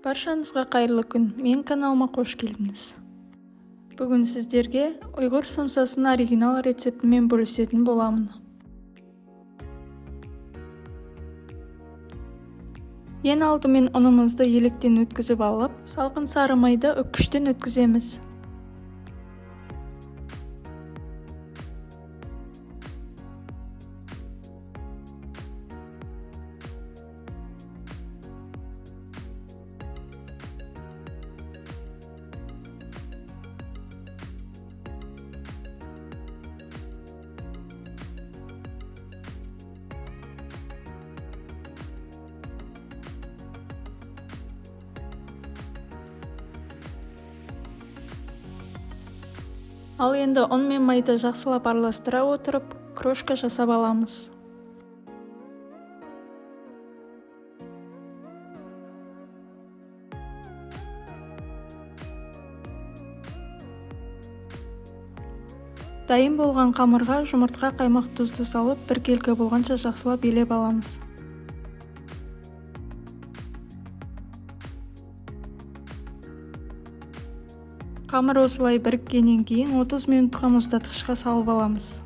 Баршаңызға қайырлы күн, мен каналыма қош келдіңіз. Бүгін сіздерге ұйғыр самсасының оригинал рецептімен бөлісетін боламын. Ең алдымен ұнымызды електен өткізіп алып, салқын сары майды үккіштен өткіземіз. Ал енді ұн мен майды жақсылап араластыра отырып, крошка жасап аламыз. Дайын болған қамырға жұмыртқа, қаймақ, тұзды салып, біркелкі болғанша жақсылап елеп аламыз. Қамыр осылай біріккеннен кейін 30 минутқа мұздатқышқа салып аламыз.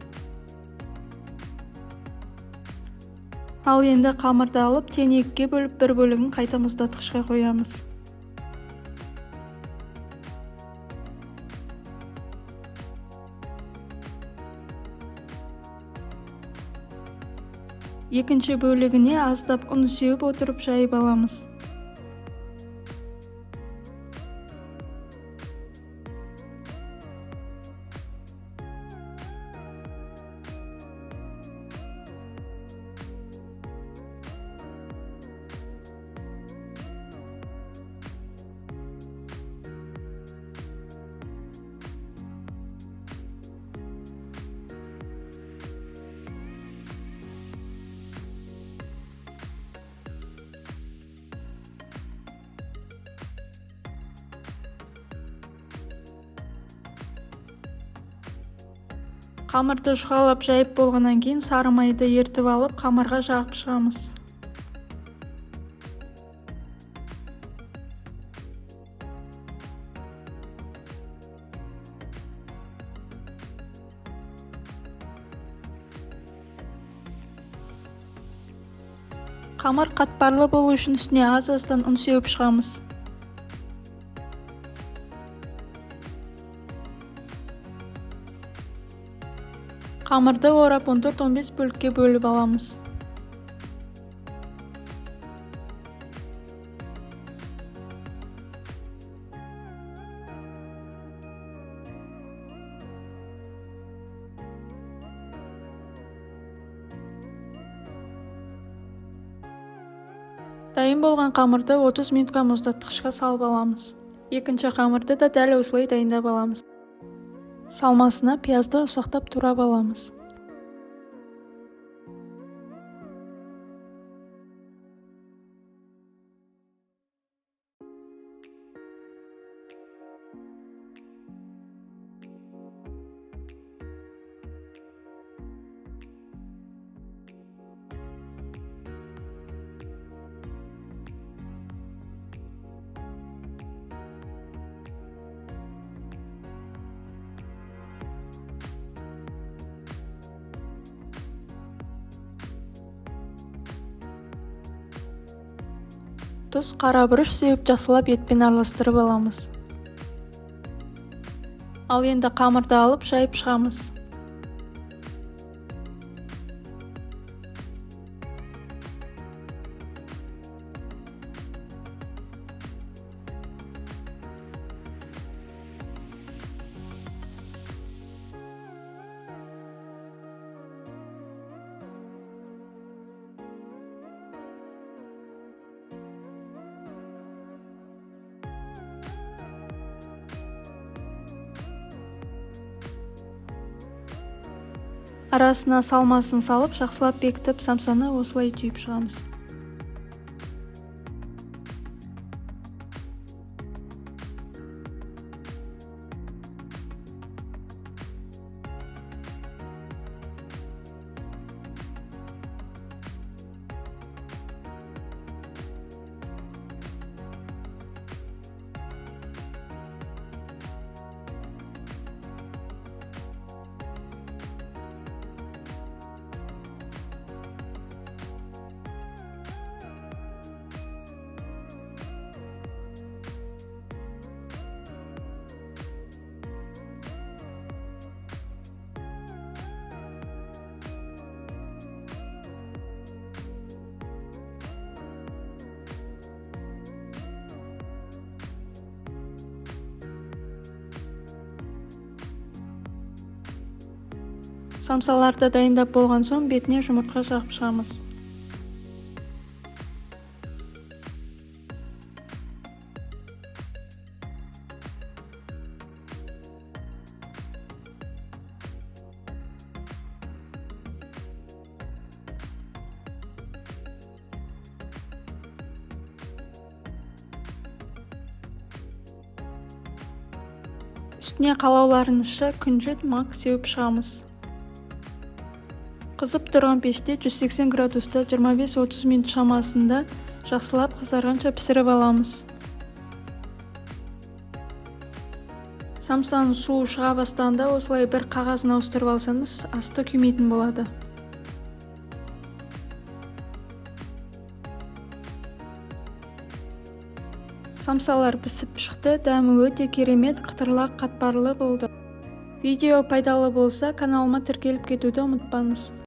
Ал енді қамырды алып, тең екіге бөліп, бір бөлігін қайта мұздатқышқа қоямыз. Екінші бөлігіне аздап ұн сеуіп отырып жайып аламыз. Қамырды жұқалап жайып болғаннан кейін сары майды ертіп алып, қамырға жағып шығамыз. Қамыр қатпарлы болу үшін үстіне аз-аздан ұн сеуіп шығамыз. Қамырды орап 14-15 бөлікке бөліп аламыз. Дайын болған қамырды 30 минутқа мұздатқышқа салып аламыз. Екінші қамырды да дәл осылай дайындап аламыз. Салмасына пиязды ұсақтап турап аламыз. Тұз, қара бұрыш сеуіп жақсылап етпен араластырып аламыз. Ал енді қамырды алып жайып шығамыз. Арасына салмасын салып, жақсылап бекітіп, самсаны осылай түйіп шығамыз. Самсаларды дайындап болған соң бетіне жұмыртқа жағып шығамыз. Үстіне қалауларыңызша күнжет мак сеуіп шығамыз. Қызып тұрған пеште 180 градуста 25-30 минут шамасында жақсылап қызарғанша пісіріп аламыз. Самсаның суы шыға бастағанда осылай бір қағазына ауыстырып алсаңыз, асты күймейтін болады. Самсалар пісіп шықты, дәмі өте керемет, қытырлақ қатпарлы болды. Видео пайдалы болса, каналыма тіркеліп кетуді ұмытпаңыз.